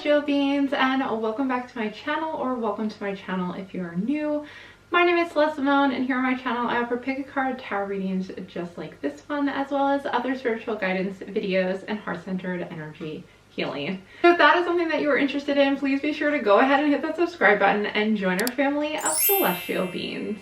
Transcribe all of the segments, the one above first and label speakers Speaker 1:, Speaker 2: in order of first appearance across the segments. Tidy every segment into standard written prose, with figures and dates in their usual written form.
Speaker 1: celestial beings, and welcome back to my channel, or welcome to my channel if you are new. My name is Celeste Simone, and here on my channel I offer pick a card tarot readings just like this one, as well as other spiritual guidance videos and heart-centered energy healing. So if that is something that you are interested in, please be sure to go ahead and hit that subscribe button and join our family of celestial beings.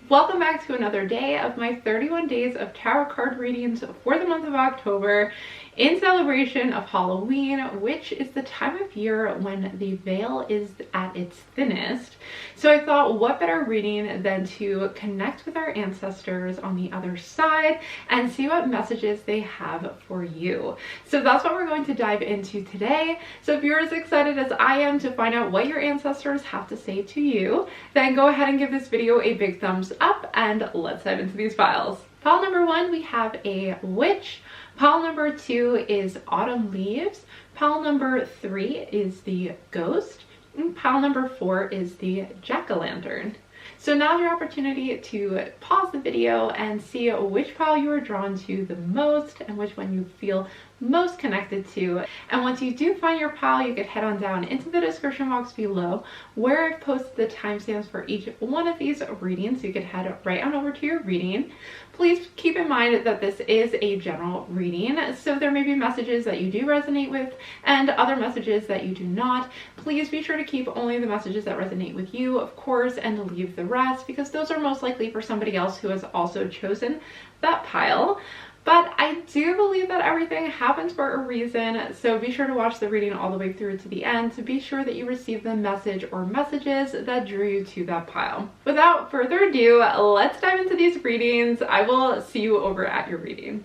Speaker 1: Welcome back to another day of my 31 days of tarot card readings for the month of October, in celebration of Halloween, which is the time of year when the veil is at its thinnest. So I thought, what better reading than to connect with our ancestors on the other side and see what messages they have for you. So that's what we're going to dive into today. So if you're as excited as I am to find out what your ancestors have to say to you, then go ahead and give this video a big thumbs up and let's dive into these piles. Pile number 1, we have a witch. Pile number 2 is autumn leaves. Pile number 3 is the ghost. And pile number 4 is the jack-o'-lantern. So now's your opportunity to pause the video and see which pile you are drawn to the most and which one you feel most connected to. And once you do find your pile, you can head on down into the description box below where I've posted the timestamps for each one of these readings, so you can head right on over to your reading. Please keep in mind that this is a general reading, so there may be messages that you do resonate with and other messages that you do not. Please be sure to keep only the messages that resonate with you, of course, and leave the rest, because those are most likely for somebody else who has also chosen that pile. But I do believe that everything happens for a reason, so be sure to watch the reading all the way through to the end to be sure that you receive the message or messages that drew you to that pile. Without further ado, let's dive into these readings. I will see you over at your reading.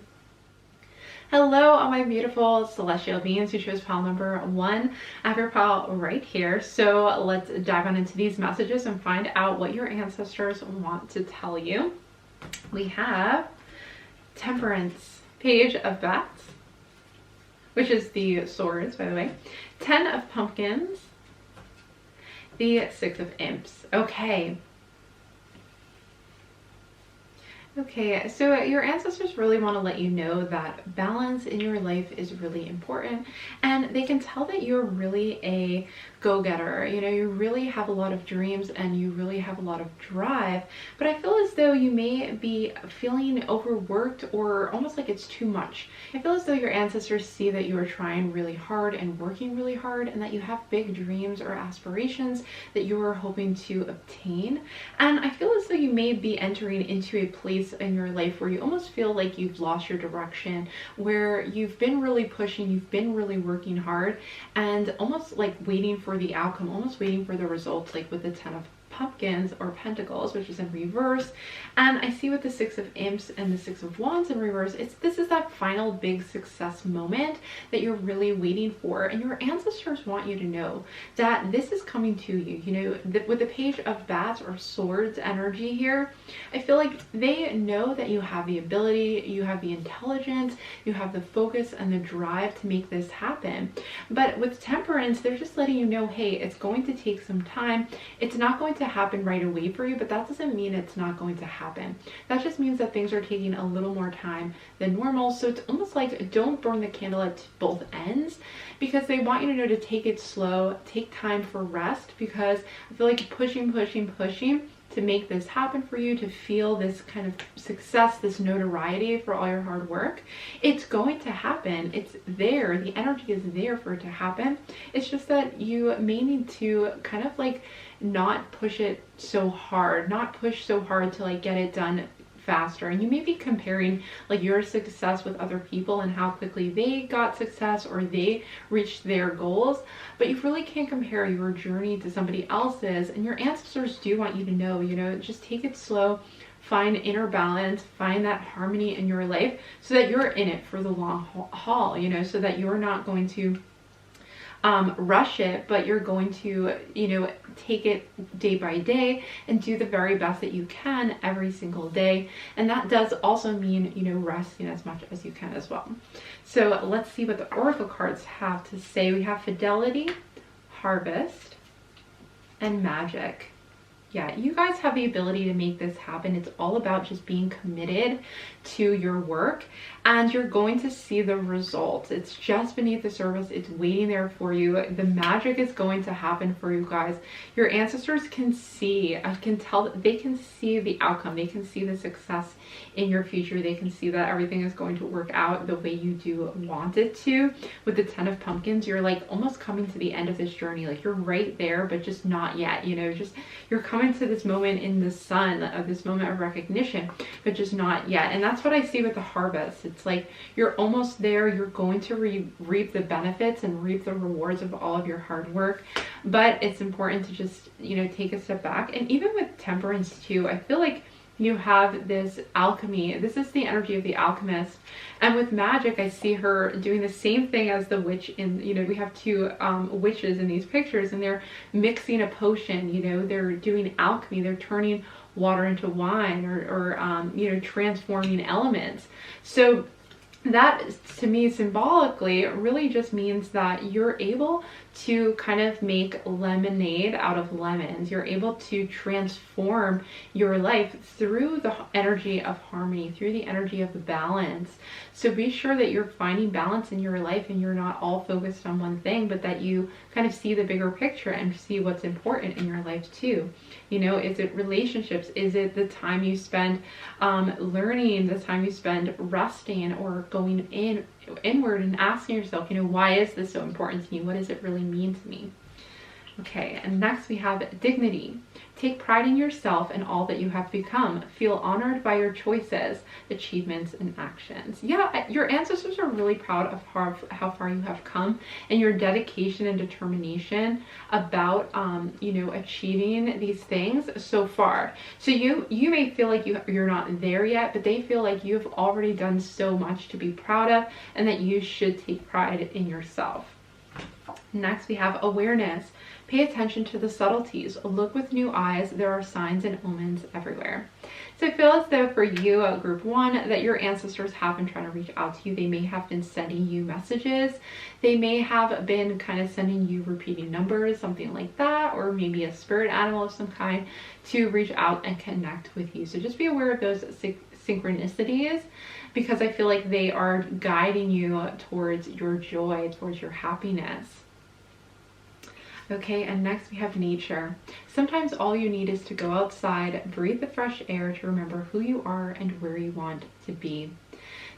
Speaker 1: Hello, all my beautiful celestial beings who chose pile number 1. I have your pile right here, so let's dive on into these messages and find out what your ancestors want to tell you. We have Temperance, Page of Bats, which is the swords, by the way, 10 of Pumpkins, the 6 of Imps. Okay, so your ancestors really want to let you know that balance in your life is really important, and they can tell that you're really a go-getter. You know, you really have a lot of dreams and you really have a lot of drive, but I feel as though you may be feeling overworked or almost like it's too much. I feel as though your ancestors see that you are trying really hard and working really hard, and that you have big dreams or aspirations that you are hoping to obtain. And I feel as though you may be entering into a place in your life where you almost feel like you've lost your direction, where you've been really pushing, you've been really working hard, and almost like waiting for the outcome, almost waiting for the results, like with the 10 of Pumpkins or Pentacles, which is in reverse. And I see with the 6 of Imps and the 6 of Wands in reverse, this is that final big success moment that you're really waiting for, and your ancestors want you to know that this is coming to you. You know, with the Page of Bats or Swords energy here, I feel like they know that you have the ability, you have the intelligence, you have the focus and the drive to make this happen. But with Temperance, they're just letting you know, hey, it's going to take some time. It's not going to happen right away for you, but that doesn't mean it's not going to happen. That just means that things are taking a little more time than normal. So it's almost like, don't burn the candle at both ends, because they want you to know to take it slow, take time for rest, because I feel like pushing to make this happen for you, to feel this kind of success, this notoriety for all your hard work, it's going to happen. It's there. The energy is there for it to happen. It's just that you may need to kind of like not push it so hard, not push so hard to like get it done faster. And you may be comparing like your success with other people and how quickly they got success or they reached their goals, but you really can't compare your journey to somebody else's. And your ancestors do want you to know, you know, just take it slow, find inner balance, find that harmony in your life so that you're in it for the long haul, you know, so that you're not going to rush it, but you're going to, you know, take it day by day and do the very best that you can every single day. And that does also mean, you know, resting as much as you can as well. So let's see what the oracle cards have to say. We have Fidelity, Harvest, and Magic. Yeah, you guys have the ability to make this happen. It's all about just being committed to your work, and you're going to see the results. It's just beneath the surface. It's waiting there for you. The magic is going to happen for you guys. Your ancestors can see, I can tell that they can see the outcome. They can see the success in your future. They can see that everything is going to work out the way you do want it to. With the 10 of Pumpkins, you're like almost coming to the end of this journey. Like you're right there, but just not yet, you know, just you're coming to this moment in the sun of this moment of recognition, but just not yet. And that's what I see with the harvest. It's like you're almost there. You're going to reap the benefits and reap the rewards of all of your hard work, but it's important to just, you know, take a step back. And even with temperance too, I feel like you have this alchemy. This is the energy of the alchemist. And with magic, I see her doing the same thing as the witch in, you know, we have two witches in these pictures, and they're mixing a potion, you know, they're doing alchemy, they're turning water into wine, or you know, transforming elements. So that to me symbolically really just means that you're able to kind of make lemonade out of lemons. You're able to transform your life through the energy of harmony, through the energy of balance. So be sure that you're finding balance in your life and you're not all focused on one thing, but that you kind of see the bigger picture and see what's important in your life too. You know, is it relationships? Is it the time you spend learning, the time you spend resting, or going inward and asking yourself, you know, why is this so important to me? What does it really mean to me? Okay, and next we have dignity. Take pride in yourself and all that you have become. Feel honored by your choices, achievements, and actions. Yeah, your ancestors are really proud of how far you have come, and your dedication and determination about, you know, achieving these things so far. So you may feel like you're not there yet, but they feel like you've already done so much to be proud of, and that you should take pride in yourself. Next, we have awareness. Pay attention to the subtleties. Look with new eyes. There are signs and omens everywhere. So I feel as though for you, group one, that your ancestors have been trying to reach out to you. They may have been sending you messages. They may have been kind of sending you repeating numbers, something like that, or maybe a spirit animal of some kind to reach out and connect with you. So just be aware of those synchronicities, because I feel like they are guiding you towards your joy, towards your happiness. Okay, and next we have nature. Sometimes all you need is to go outside, breathe the fresh air to remember who you are and where you want to be.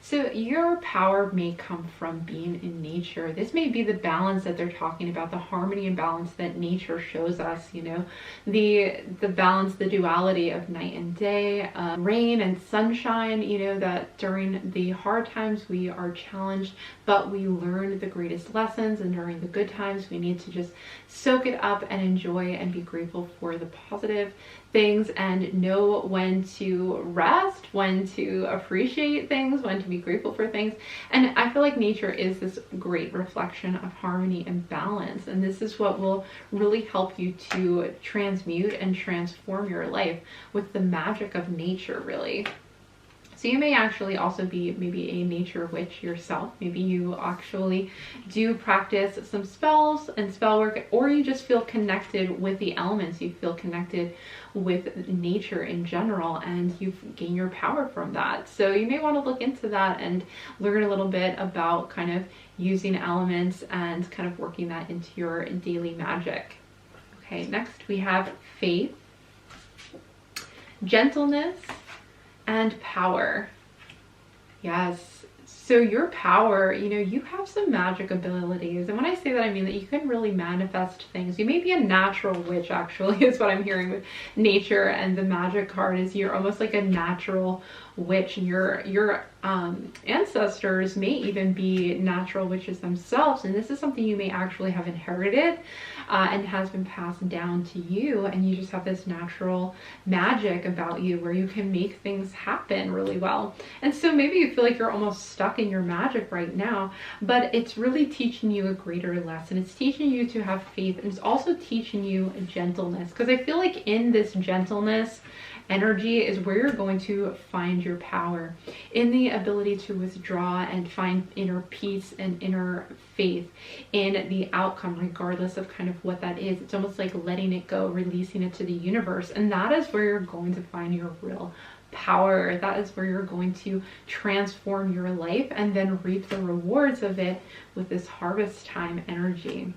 Speaker 1: So your power may come from being in nature. This may be the balance that they're talking about, the harmony and balance that nature shows us, you know, the balance, the duality of night and day, rain and sunshine, you know, that during the hard times we are challenged, but we learn the greatest lessons, and during the good times we need to just soak it up and enjoy and be grateful for the positive things, and know when to rest, when to appreciate things, when to be grateful for things. And I feel like nature is this great reflection of harmony and balance, and this is what will really help you to transmute and transform your life with the magic of nature, really. So you may actually also be maybe a nature witch yourself. Maybe you actually do practice some spells and spell work, or you just feel connected with the elements. You feel connected with nature in general, and you've gained your power from that. So you may want to look into that and learn a little bit about kind of using elements and kind of working that into your daily magic. Okay, next we have faith, gentleness, and power. Yes. So your power, you know, you have some magic abilities. And when I say that, I mean that you can really manifest things. You may be a natural witch, actually, is what I'm hearing with nature. And the magic card is you're almost like a natural witch, and your ancestors may even be natural witches themselves. And this is something you may actually have inherited and has been passed down to you. And you just have this natural magic about you where you can make things happen really well. And so maybe you feel like you're almost stuck in your magic right now, but it's really teaching you a greater lesson. It's teaching you to have faith, and it's also teaching you gentleness, because I feel like in this gentleness energy is where you're going to find your power, in the ability to withdraw and find inner peace and inner faith in the outcome, regardless of kind of what that is. It's almost like letting it go, releasing it to the universe. And that is where you're going to find your real power. That is where you're going to transform your life and then reap the rewards of it with this harvest time energy.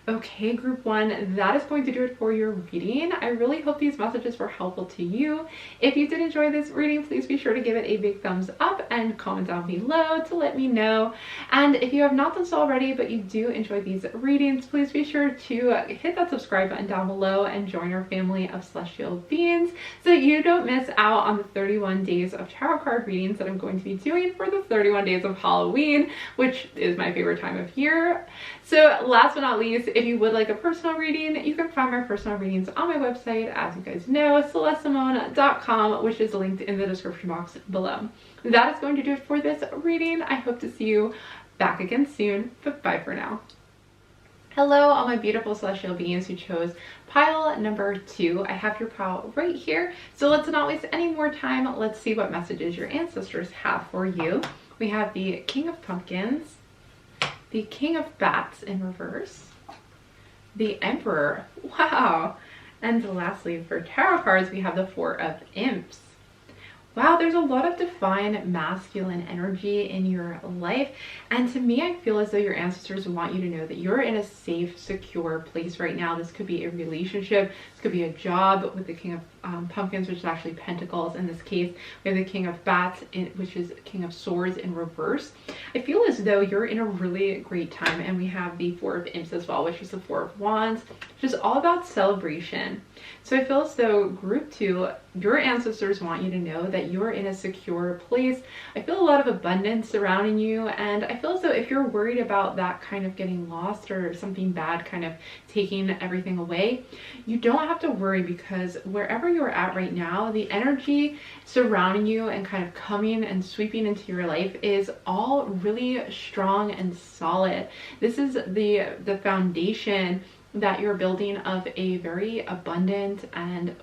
Speaker 1: Okay, group one, that is going to do it for your reading. I really hope these messages were helpful to you. If you did enjoy this reading, please be sure to give it a big thumbs up and comment down below to let me know. And if you have not done so already, but you do enjoy these readings, please be sure to hit that subscribe button down below and join our family of celestial beings so that you don't miss out on the 31 days of tarot card readings that I'm going to be doing for the 31 days of Halloween, which is my favorite time of year. So last but not least, if you would like a personal reading, you can find my personal readings on my website, as you guys know, celestesimone.com, which is linked in the description box below. That is going to do it for this reading. I hope to see you back again soon, but bye for now. Hello, all my beautiful celestial beings who chose pile number 2. I have your pile right here. So let's not waste any more time. Let's see what messages your ancestors have for you. We have the King of Pumpkins, the King of Bats in reverse, the Emperor, wow, and lastly for tarot cards we have the Four of Imps. Wow, there's a lot of divine masculine energy in your life, and to me I feel as though your ancestors want you to know that you're in a safe, secure place right now. This could be a relationship, this could be a job with the King of Pumpkins, which is actually Pentacles in this case. We have the King of Bats, which is King of Swords in reverse. I feel as though you're in a really great time, and we have the Four of Imps as well, which is the Four of Wands, which is all about celebration. So I feel as though group 2, your ancestors want you to know that you're in a secure place. I feel a lot of abundance surrounding you, and I feel as though if you're worried about that kind of getting lost or something bad kind of taking everything away, you don't have to worry, because wherever you're at right now, the energy surrounding you and kind of coming and sweeping into your life is all really strong and solid. This is the foundation that you're building of a very abundant and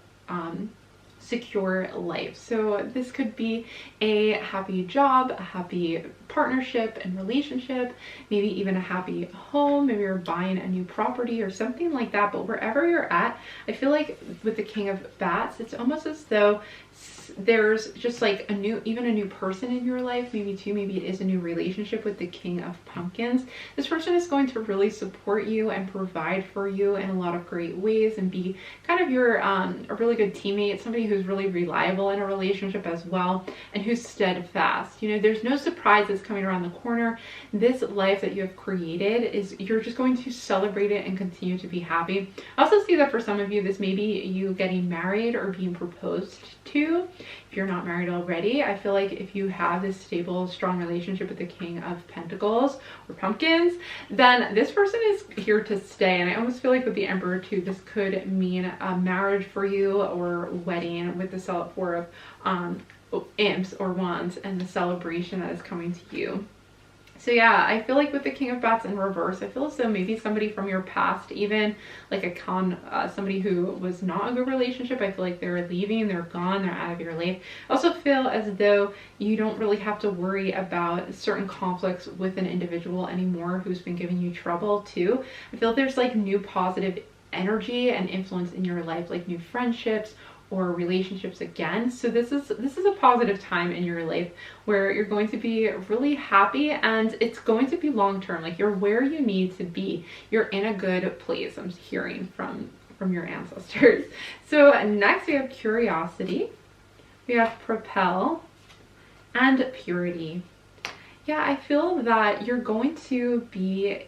Speaker 1: secure life. So this could be a happy job, a happy partnership and relationship, maybe even a happy home. Maybe you're buying a new property or something like that. But wherever you're at, I feel like with the King of Bats, it's almost as though there's just like even a new person in your life, maybe two, maybe it is a new relationship with the King of Pumpkins. This person is going to really support you and provide for you in a lot of great ways and be kind of your a really good teammate, somebody who's really reliable in a relationship as well, and who's steadfast. You know, there's no surprises coming around the corner. This life that you have created is, you're just going to celebrate it and continue to be happy. I also see that for some of you, this may be you getting married or being proposed to. If you're not married already, I feel like if you have this stable, strong relationship with the King of Pentacles or Pumpkins, then this person is here to stay. And I almost feel like with the Emperor too, this could mean a marriage for you or wedding with the Four of Imps or Wands and the celebration that is coming to you. So yeah, I feel like with the King of Bats in reverse, I feel as though maybe somebody from your past, even like somebody who was not a good relationship, I feel like they're leaving, they're gone, they're out of your life. I also feel as though you don't really have to worry about certain conflicts with an individual anymore who's been giving you trouble too. I feel there's like new positive energy and influence in your life, like new friendships or relationships again. So this is a positive time in your life where you're going to be really happy, and it's going to be long term. Like, you're where you need to be. You're in a good place. I'm hearing from your ancestors. So next we have Curiosity, we have Propel, and Purity. Yeah, I feel that you're going to be,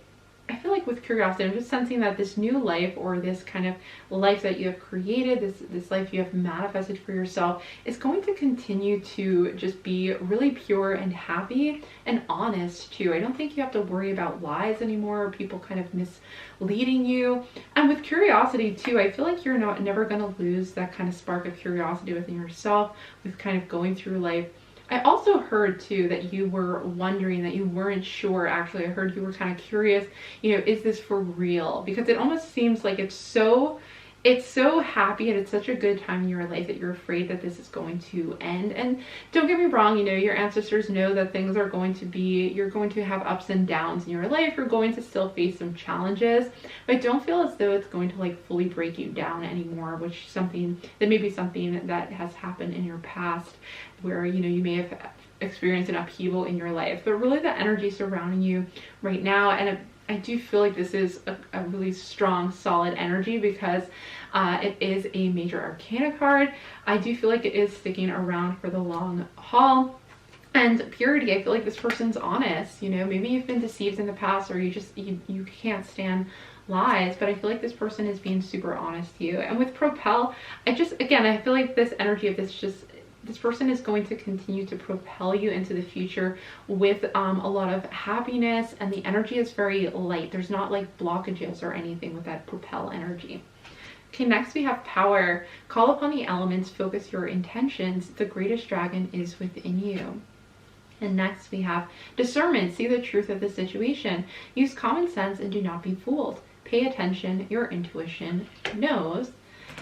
Speaker 1: I feel like with Curiosity, I'm just sensing that this new life, or this kind of life that you have created, this life you have manifested for yourself, is going to continue to just be really pure and happy and honest too. I don't think you have to worry about lies anymore, or people kind of misleading you. And with Curiosity too, I feel like you're never going to lose that kind of spark of curiosity within yourself with kind of going through life. I also heard too that you were wondering, that you weren't sure. Actually, I heard you were kind of curious, you know, is this for real? Because it almost seems like it's so it's so happy and it's such a good time in your life that you're afraid that this is going to end. And don't get me wrong, you know, your ancestors know that things are going to be, you're going to have ups and downs in your life. You're going to still face some challenges, but don't feel as though it's going to like fully break you down anymore, which may be something that has happened in your past where, you know, you may have experienced an upheaval in your life. But really the energy surrounding you right now, and I do feel like this is a really strong, solid energy because it is a major arcana card. I do feel like it is sticking around for the long haul. And purity, I feel like this person's honest. You know, maybe you've been deceived in the past, or you can't stand lies, but I feel like this person is being super honest to you. And with propel, I feel like this energy of this person is going to continue to propel you into the future with a lot of happiness, and the energy is very light. There's not like blockages or anything with that propel energy. Okay, next we have power. Call upon the elements, focus your intentions. The greatest dragon is within you. And next we have discernment. See the truth of the situation. Use common sense and do not be fooled. Pay attention. Your intuition knows.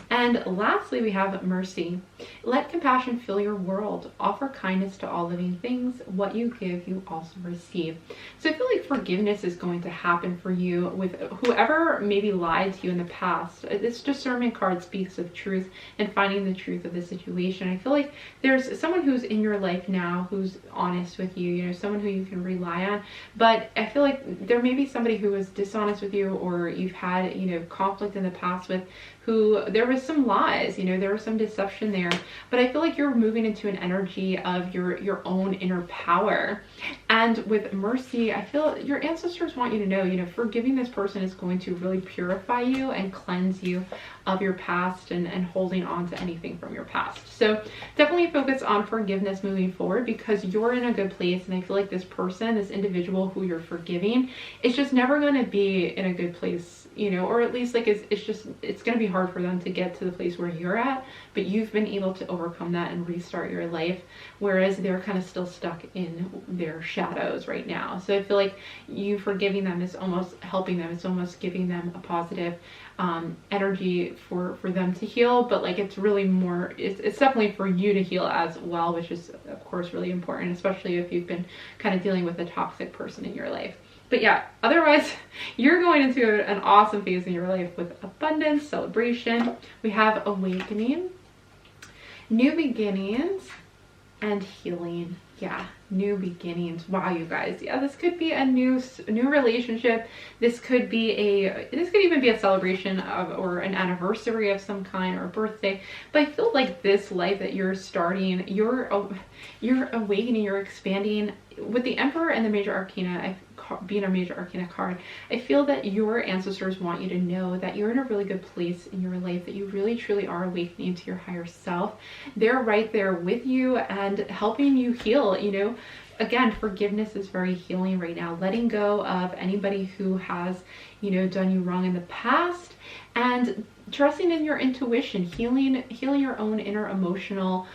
Speaker 1: And lastly, we have mercy. Let compassion fill your world. Offer kindness to all living things. What you give, you also receive. So I feel like forgiveness is going to happen for you with whoever maybe lied to you in the past. This discernment card speaks of truth and finding the truth of the situation. I feel like there's someone who's in your life now who's honest with you, you know, someone who you can rely on. But I feel like there may be somebody who was dishonest with you, or you've had, you know, conflict in the past with who there was some lies, you know, there was some deception there. But I feel like you're moving into an energy of your own inner power. And with mercy, I feel your ancestors want you to know, you know, forgiving this person is going to really purify you and cleanse you of your past and holding on to anything from your past. So definitely focus on forgiveness moving forward, because you're in a good place. And I feel like this person, this individual who you're forgiving, is just never going to be in a good place, you know, or at least like it's going to be hard for them to get to the place where you're at, but you've been able to overcome that and restart your life, whereas they're kind of still stuck in their shadows right now. So I feel like you forgiving them is almost helping them. It's almost giving them a positive energy for them to heal, but like it's really more, it's definitely for you to heal as well, which is of course really important, especially if you've been kind of dealing with a toxic person in your life. But yeah, otherwise, you're going into an awesome phase in your life with abundance, celebration. We have awakening, new beginnings, and healing. Yeah, new beginnings. Wow, you guys. Yeah, this could be a new relationship. This could even be a celebration of, or an anniversary of some kind, or a birthday. But I feel like this life that you're starting, you're awakening, you're expanding with the Emperor and the Major Arcana. Being a Major Arcana card, I feel that your ancestors want you to know that you're in a really good place in your life, that you really truly are awakening to your higher self. They're right there with you and helping you heal. You know, again, forgiveness is very healing right now. Letting go of anybody who has, you know, done you wrong in the past, and trusting in your intuition, healing your own inner emotional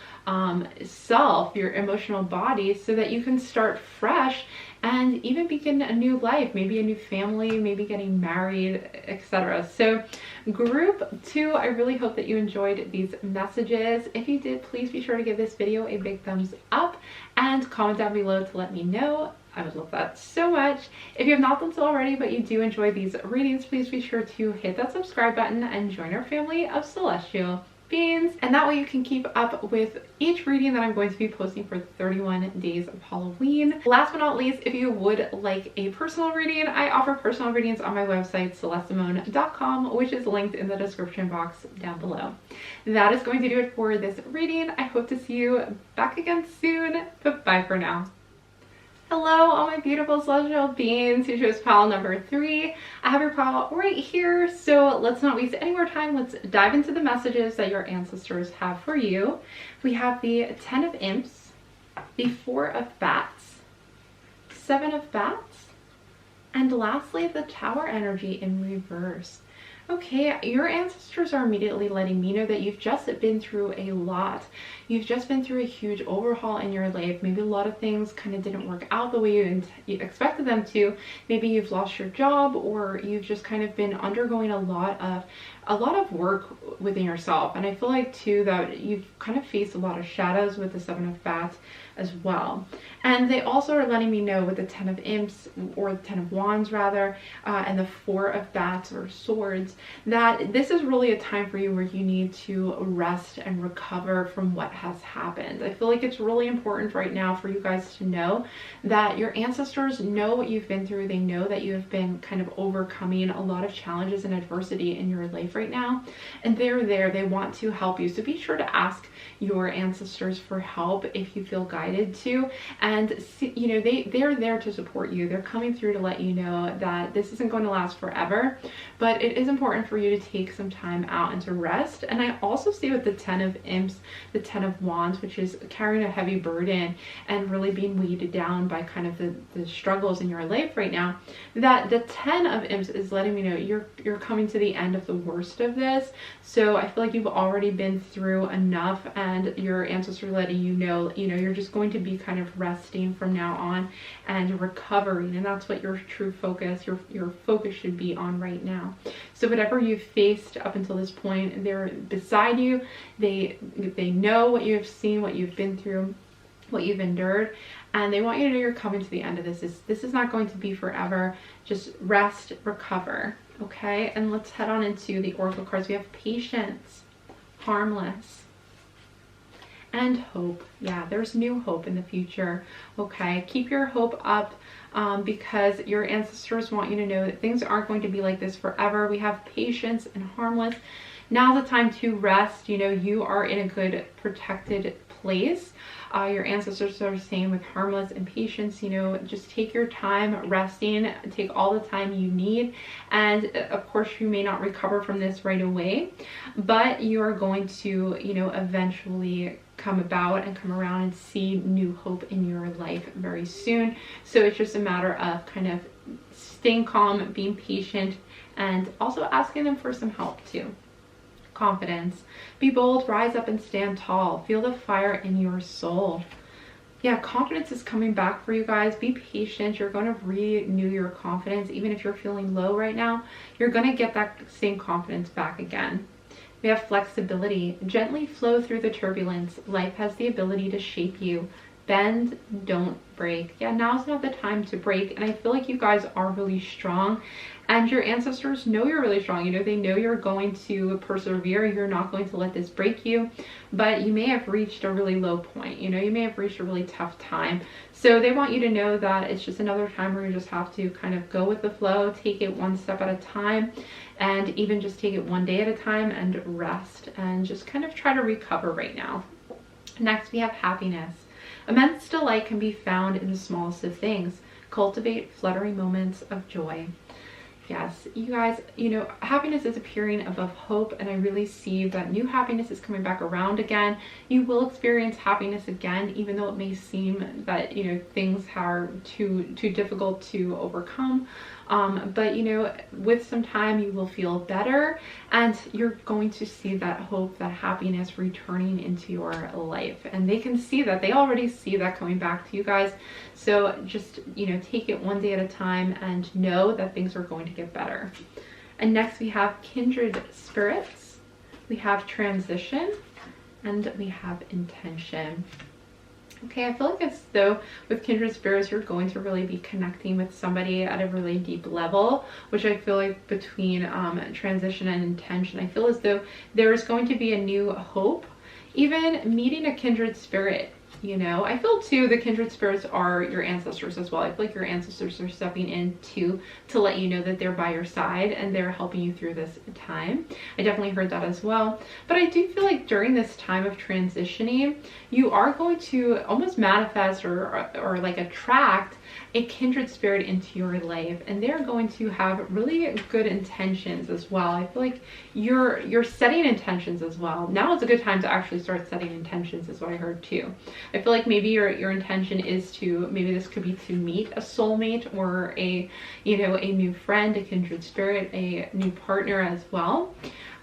Speaker 1: self, your emotional body, so that you can start fresh and even begin a new life, maybe a new family, maybe getting married, etc. So group 2, I really hope that you enjoyed these messages. If you did, please be sure to give this video a big thumbs up and comment down below to let me know. I would love that so much. If you have not done so already, but you do enjoy these readings, please be sure to hit that subscribe button and join our family of celestial beings, and that way you can keep up with each reading that I'm going to be posting for 31 days of Halloween. Last but not least, if you would like a personal reading, I offer personal readings on my website celestesimone.com, which is linked in the description box down below. That is going to do it for this reading. I hope to see you back again soon, but bye for now. Hello, all my beautiful celestial beings who chose pile number 3. I have your pile right here, so let's not waste any more time. Let's dive into the messages that your ancestors have for you. We have the 10 of Imps, the 4 of Bats, 7 of Bats, and lastly, the Tower energy in reverse. Okay, your ancestors are immediately letting me know that you've just been through a lot. You've just been through a huge overhaul in your life. Maybe a lot of things kind of didn't work out the way you expected them to. Maybe you've lost your job, or you've just kind of been undergoing a lot of a lot of work within yourself. And I feel like too that you've kind of faced a lot of shadows with the Seven of Bats as well. And they also are letting me know with the Ten of Imps, or the Ten of Wands rather, and the Four of Bats or Swords, that this is really a time for you where you need to rest and recover from what has happened. I feel like it's really important right now for you guys to know that your ancestors know what you've been through. They know that you have been kind of overcoming a lot of challenges and adversity in your life right now, and they're there. They want to help you. So be sure to ask your ancestors for help if you feel guided to, and you know, they're there to support you. They're coming through to let you know that this isn't going to last forever, but it is important for you to take some time out and to rest. And I also see with the Ten of Imps, the Ten of Wands, which is carrying a heavy burden and really being weighed down by kind of the struggles in your life right now, that the Ten of Imps is letting me know you're coming to the end of the worst of this. So I feel like you've already been through enough, and your ancestors are letting you know, you're just going to be kind of resting from now on and recovering. And that's what your true focus, your focus should be on right now. So whatever you've faced up until this point, they're beside you. They know what you've seen, what you've been through, what you've endured, and they want you to know you're coming to the end of this. This is not going to be forever. Just rest, recover, okay? And let's head on into the Oracle cards. We have Patience, Harmless, and Hope. Yeah, there's new hope in the future, okay? Keep your hope up, because your ancestors want you to know that things aren't going to be like this forever. We have Patience and Harmless. Now's the time to rest. You are in a good protected place. Your ancestors are saying with Harmless and Patience, just take your time resting, take all the time you need. And of course, you may not recover from this right away, but you are going to, eventually come about and come around and see new hope in your life very soon. So it's just a matter of kind of staying calm, being patient, and also asking them for some help too. Confidence. Be bold, rise up and stand tall. Feel the fire in your soul. Yeah, confidence is coming back for you guys. Be patient. You're going to renew your confidence. Even if you're feeling low right now, you're going to get that same confidence back again. We have Flexibility. Gently flow through the turbulence. Life has the ability to shape you. Bend, don't break. Yeah, now's not the time to break. And I feel like you guys are really strong, and your ancestors know you're really strong. They know you're going to persevere. You're not going to let this break you, but you may have reached a really low point. You may have reached a really tough time. So they want you to know that it's just another time where you just have to kind of go with the flow, take it one step at a time, and even just take it one day at a time and rest and just kind of try to recover right now. Next, we have Happiness. Immense delight can be found in the smallest of things. Cultivate fluttering moments of joy. Yes, you guys, happiness is appearing above hope, and I really see that new happiness is coming back around again. You will experience happiness again, even though it may seem that, things are too difficult to overcome. But with some time you will feel better, and you're going to see that hope, that happiness returning into your life. And they can see that. They already see that coming back to you guys. So just, take it one day at a time and know that things are going to get better. And next we have Kindred Spirits, we have Transition, and we have Intention. Okay, I feel like as though with Kindred Spirits, you're going to really be connecting with somebody at a really deep level, which I feel like between Transition and Intention, I feel as though there's going to be a new hope. Even meeting a kindred spirit, I feel too the kindred spirits are your ancestors as well. I feel like your ancestors are stepping in to let you know that they're by your side and they're helping you through this time. I definitely heard that as well. But I do feel like during this time of transitioning, you are going to almost manifest or like attract a kindred spirit into your life, and they're going to have really good intentions as well. I feel like you're setting intentions as well. Now is a good time to actually start setting intentions, is what I heard too. I feel like maybe your intention is to, maybe this could be to meet a soulmate or a new friend, a kindred spirit, a new partner as well.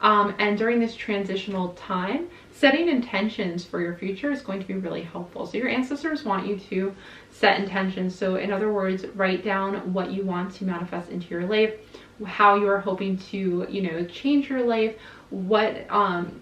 Speaker 1: And during this transitional time, setting intentions for your future is going to be really helpful. So your ancestors want you to set intentions. So in other words, write down what you want to manifest into your life, how you are hoping to, you know, change your life. What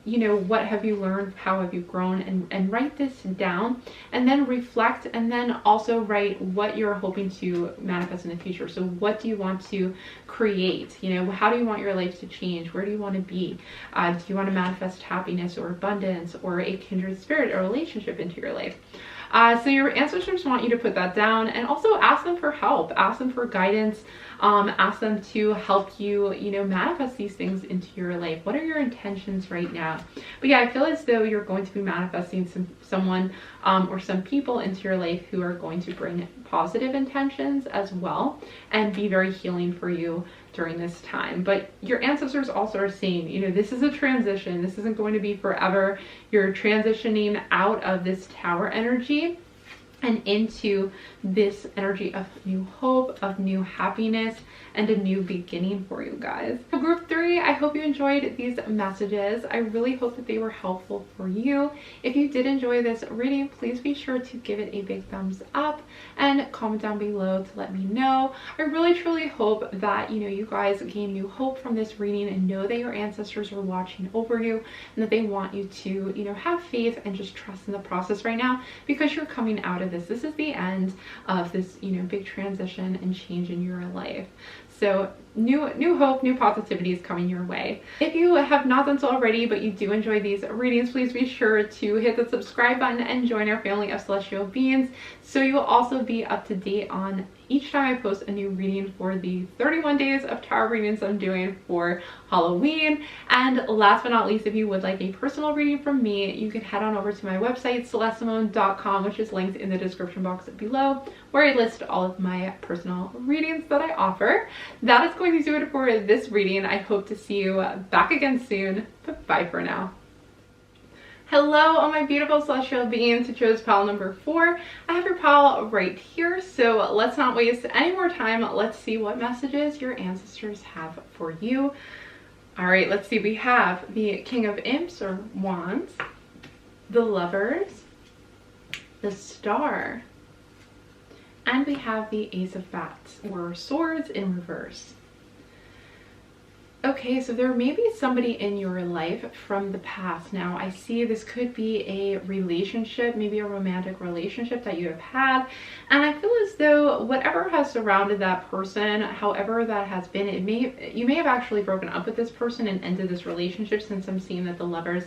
Speaker 1: you know, what have you learned, how have you grown, and write this down, and then reflect, and then also write what you're hoping to manifest in the future. So what do you want to create? You know, how do you want your life to change? Where do you want to be? Do you want to manifest happiness or abundance or a kindred spirit or relationship into your life? So your ancestors want you to put that down, and also ask them for help, ask them for guidance, ask them to help you, you know, manifest these things into your life. What are your intentions right now? But yeah, I feel as though you're going to be manifesting someone or some people into your life who are going to bring positive intentions as well and be very healing for you during this time. But your ancestors also are saying, you know, this is a transition. This isn't going to be forever. You're transitioning out of this tower energy and into this energy of new hope, of new happiness, and a new beginning for you guys. So group 3, I hope you enjoyed these messages. I really hope that they were helpful for you. If you did enjoy this reading, please be sure to give it a big thumbs up and comment down below to let me know. I really truly hope that, you know, you guys gain new hope from this reading and know that your ancestors are watching over you and that they want you to, you know, have faith and just trust in the process right now, because you're coming out of this. This is the end of this, you know, big transition and change in your life. So new hope, new positivity is coming your way. If you have not done so already, but you do enjoy these readings, please be sure to hit the subscribe button and join our family of celestial beings, so you will also be up to date on each time I post a new reading for the 31 days of tarot readings I'm doing for Halloween. And last but not least, if you would like a personal reading from me, you can head on over to my website, celestesimone.com, which is linked in the description box below, where I list all of my personal readings that I offer. That is going to do it for this reading. I hope to see you back again soon, but bye for now. Hello, all my beautiful celestial beings who chose pile number 4. I have your pile right here, so let's not waste any more time. Let's see what messages your ancestors have for you. All right, let's see. We have the King of Imps or Wands, the Lovers, the Star, and we have the Ace of Bats or Swords in reverse. Okay, so there may be somebody in your life from the past. Now, I see this could be a relationship, maybe a romantic relationship that you have had. And I feel as though whatever has surrounded that person, however that has been, you may have actually broken up with this person and ended this relationship, since I'm seeing that the Lovers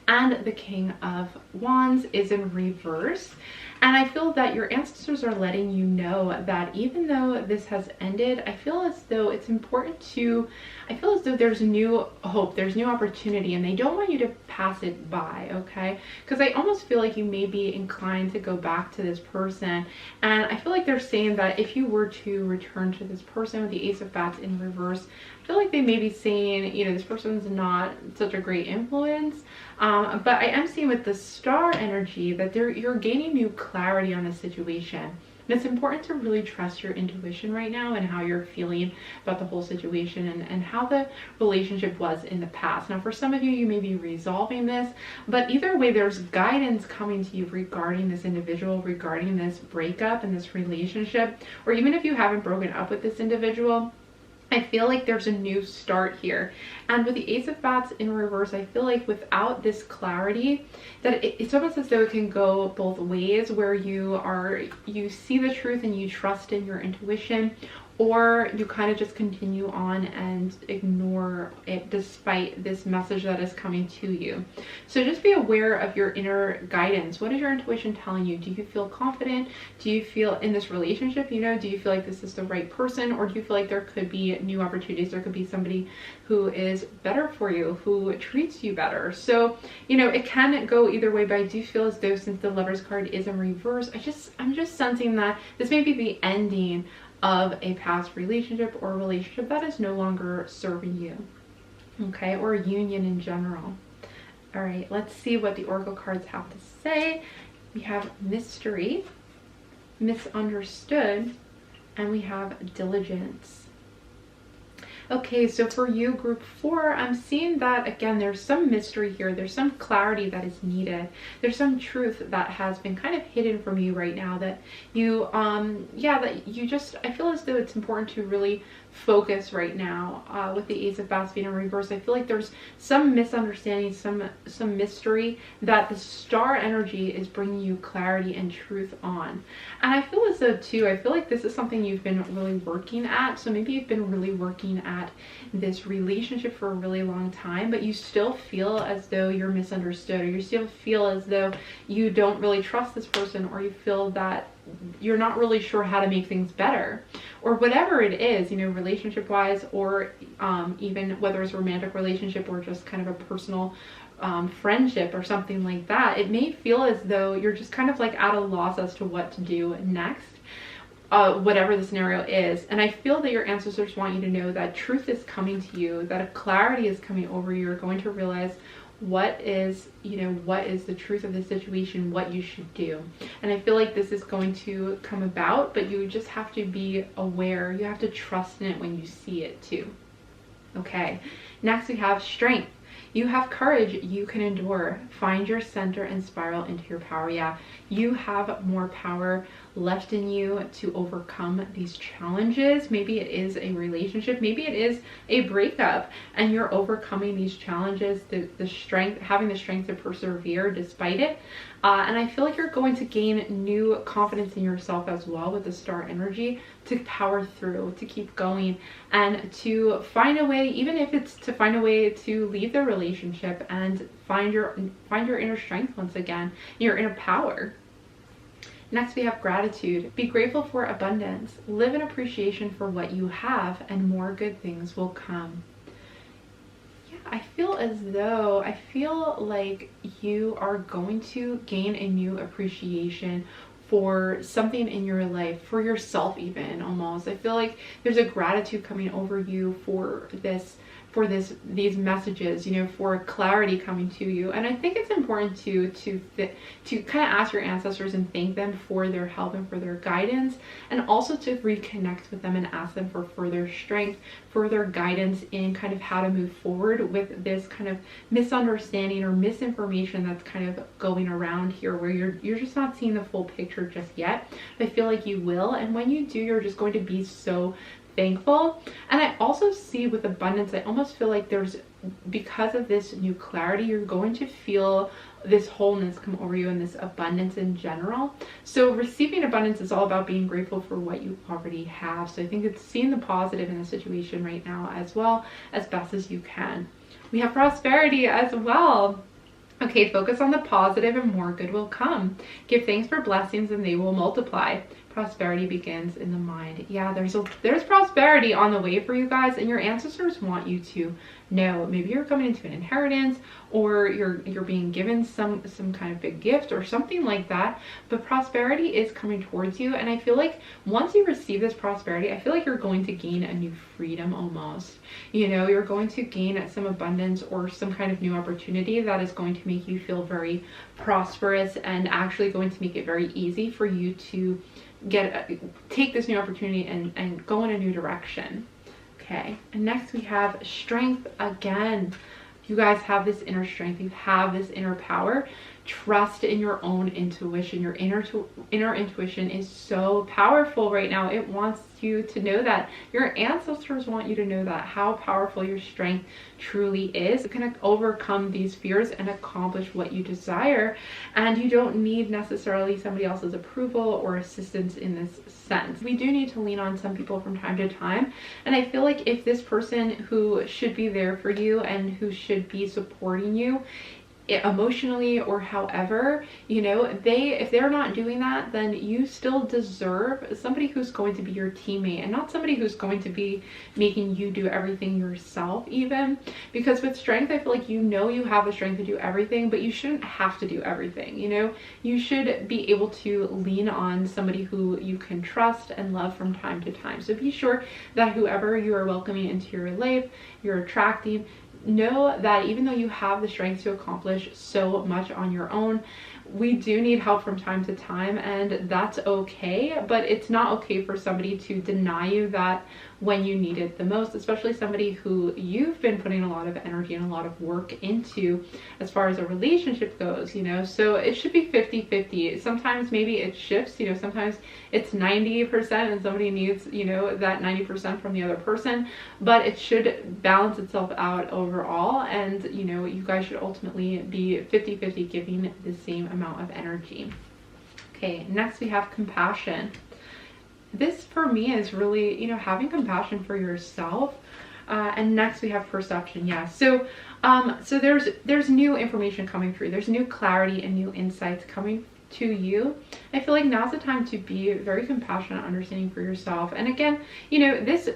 Speaker 1: and the King of Wands is in reverse. And I feel that your ancestors are letting you know that even though this has ended, I feel as though it's important to, I feel as though there's new hope, there's new opportunity, and they don't want you to pass it by, okay? Because I almost feel like you may be inclined to go back to this person. And I feel like they're saying that if you were to return to this person with the Ace of Bats in reverse, I feel like they may be saying, you know, this person's not such a great influence. But I am seeing with the Star energy that you're gaining new clarity on the situation. And it's important to really trust your intuition right now and how you're feeling about the whole situation and how the relationship was in the past. Now, for some of you, you may be resolving this, but either way, there's guidance coming to you regarding this individual, regarding this breakup and this relationship, or even if you haven't broken up with this individual, I feel like there's a new start here. And with the Ace of Bats in reverse, I feel like without this clarity, that it's almost as though it can go both ways, where you see the truth and you trust in your intuition, or you kind of just continue on and ignore it despite this message that is coming to you. So just be aware of your inner guidance. What is your intuition telling you? Do you feel confident? Do you feel in this relationship, you know, do you feel like this is the right person, or do you feel like there could be new opportunities? There could be somebody who is better for you, who treats you better. So, you know, it can go either way, but I do feel as though since the Lovers card is in reverse, I'm just sensing that this may be the ending of a past relationship or a relationship that is no longer serving you, okay, or a union in general. All right, let's see what the Oracle cards have to say. We have Mystery, Misunderstood, and we have Diligence. Okay, so for you, group 4, I'm seeing that, again, there's some mystery here. There's some clarity that is needed. There's some truth that has been kind of hidden from you right now that you, I feel as though it's important to really focus right now with the Ace of Bats being in reverse. I feel like there's some misunderstanding, some mystery that the star energy is bringing you clarity and truth on. And I feel as though too, I feel like this is something you've been really working at. So maybe you've been really working at this relationship for a really long time, but you still feel as though you're misunderstood, or you still feel as though you don't really trust this person, or you feel that you're not really sure how to make things better, or whatever it is, you know, relationship wise, or even whether it's a romantic relationship or just kind of a personal friendship or something like that. It may feel as though you're just kind of like at a loss as to what to do next, whatever the scenario is. And I feel that your ancestors want you to know that truth is coming to you, that a clarity is coming over you. You're going to realize what is, you know, what is the truth of the situation, what you should do. And I feel like this is going to come about, but you just have to be aware. You have to trust in it when you see it too. Okay, next we have strength. You have courage, you can endure. Find your center and spiral into your power. Yeah, you have more power left in you to overcome these challenges. Maybe it is a relationship, maybe it is a breakup, and you're overcoming these challenges, the strength, having the strength to persevere despite it. And I feel like you're going to gain new confidence in yourself as well with the star energy, to power through, to keep going, and to find a way, even if it's to find a way to leave the relationship and find your inner strength once again, your inner power. Next we have gratitude. Be grateful for abundance. Live in appreciation for what you have, and more good things will come. I feel as though, I feel like you are going to gain a new appreciation for something in your life, for yourself even, almost. I feel like there's a gratitude coming over you for these messages, you know, for clarity coming to you. And I think it's important to kind of ask your ancestors and thank them for their help and for their guidance, and also to reconnect with them and ask them for further strength, further guidance in kind of how to move forward with this kind of misunderstanding or misinformation that's kind of going around here, where you're just not seeing the full picture just yet. But I feel like you will, and when you do, you're just going to be so thankful. And I also see with abundance, I almost feel like there's, because of this new clarity, you're going to feel this wholeness come over you and this abundance in general. So receiving abundance is all about being grateful for what you already have. So I think it's seeing the positive in the situation right now as well, as best as you can. We have prosperity as well. Okay, focus on the positive and more good will come. Give thanks for blessings and they will multiply. Prosperity begins in the mind. Yeah, there's prosperity on the way for you guys, and your ancestors want you to know. Maybe you're coming into an inheritance, or you're being given some kind of big gift or something like that, but prosperity is coming towards you. And I feel like once you receive this prosperity, I feel like you're going to gain a new freedom almost. You know, you're going to gain some abundance or some kind of new opportunity that is going to make you feel very prosperous, and actually going to make it very easy for you to take this new opportunity and go in a new direction. Okay, and next we have strength again. You guys have this inner strength, you have this inner power. Trust in your own intuition. Your inner intuition is so powerful right now. It wants you to know that. Your ancestors want you to know that, how powerful your strength truly is. It can overcome these fears and accomplish what you desire, and you don't need necessarily somebody else's approval or assistance in this sense. We do need to lean on some people from time to time, and I feel like if this person who should be there for you and who should be supporting you emotionally or however, you know, if they're not doing that, then you still deserve somebody who's going to be your teammate, and not somebody who's going to be making you do everything yourself even. Because with strength, I feel like, you know, you have the strength to do everything, but you shouldn't have to do everything. You know, you should be able to lean on somebody who you can trust and love from time to time. So be sure that whoever you are welcoming into your life, you're attracting, know that even though you have the strength to accomplish so much on your own, we do need help from time to time, and that's okay. But it's not okay for somebody to deny you that when you need it the most, especially somebody who you've been putting a lot of energy and a lot of work into as far as a relationship goes, you know. So it should be 50-50. Sometimes maybe it shifts, you know, sometimes it's 90% and somebody needs, you know, that 90% from the other person, but it should balance itself out overall, and you know, you guys should ultimately be 50-50, giving the same amount of energy. Okay, next we have compassion. This for me is really, you know, having compassion for yourself. And next we have perception. Yeah, so there's new information coming through, there's new clarity and new insights coming to you. I feel like now's the time to be very compassionate, understanding for yourself. And again, you know, this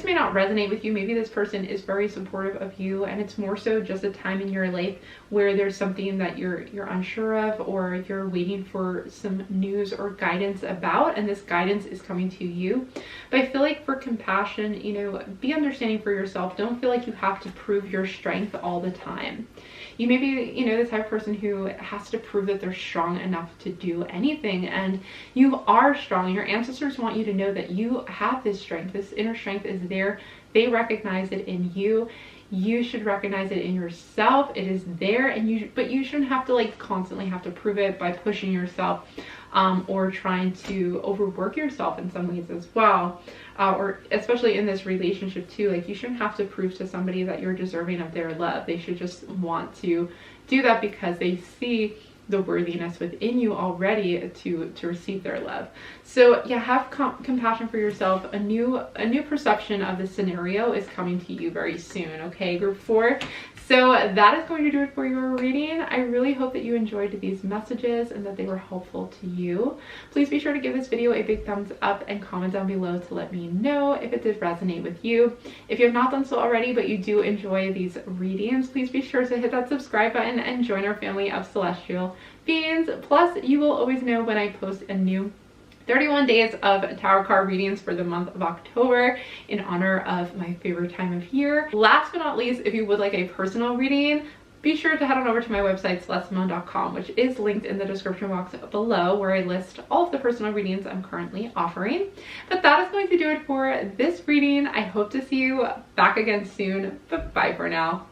Speaker 1: may not resonate with you. Maybe this person is very supportive of you, and it's more so just a time in your life where there's something that you're unsure of, or you're waiting for some news or guidance about, and this guidance is coming to you. But I feel like for compassion, you know, be understanding for yourself. Don't feel like you have to prove your strength all the time. You may be, you know, the type of person who has to prove that they're strong enough to do anything, and you are strong. Your ancestors want you to know that you have this strength. This inner strength is there. They recognize it in you. You should recognize it in yourself. It is there, and but you shouldn't have to like constantly have to prove it by pushing yourself or trying to overwork yourself in some ways as well. Or especially in this relationship too, like you shouldn't have to prove to somebody that you're deserving of their love. They should just want to do that because they see the worthiness within you already to receive their love. So yeah, have compassion for yourself. A new perception of the scenario is coming to you very soon. Okay, group 4. So that is going to do it for your reading. I really hope that you enjoyed these messages and that they were helpful to you. Please be sure to give this video a big thumbs up and comment down below to let me know if it did resonate with you. If you have not done so already, but you do enjoy these readings, please be sure to hit that subscribe button and join our family of celestial beings. Plus, you will always know when I post a new 31 days of tarot card readings for the month of October in honor of my favorite time of year. Last but not least, if you would like a personal reading, be sure to head on over to my website, celestesimone.com, which is linked in the description box below, where I list all of the personal readings I'm currently offering. But that is going to do it for this reading. I hope to see you back again soon, but bye for now.